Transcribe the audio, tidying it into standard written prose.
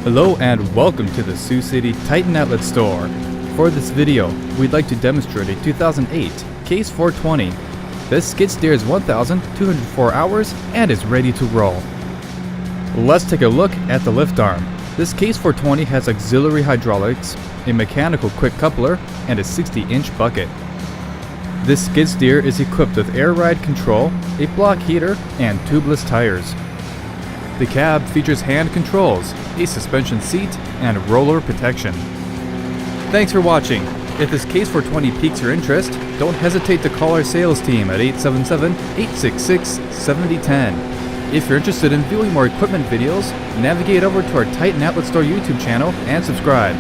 Hello and welcome to the Sioux City Titan Outlet Store. For this video, we'd like to demonstrate a 2008 Case 420. This skid steer is 1,204 hours and is ready to roll. Let's take a look at the lift arm. This Case 420 has auxiliary hydraulics, a mechanical quick coupler, and a 60-inch bucket. This skid steer is equipped with air ride control, a block heater, and tubeless tires. The cab features hand controls, a suspension seat, and roller protection. Thanks for watching. If this Case 420 piques your interest, don't hesitate to call our sales team at 877-866-7010. If you're interested in viewing more equipment videos, navigate over to our Titan Outlet Store YouTube channel and subscribe.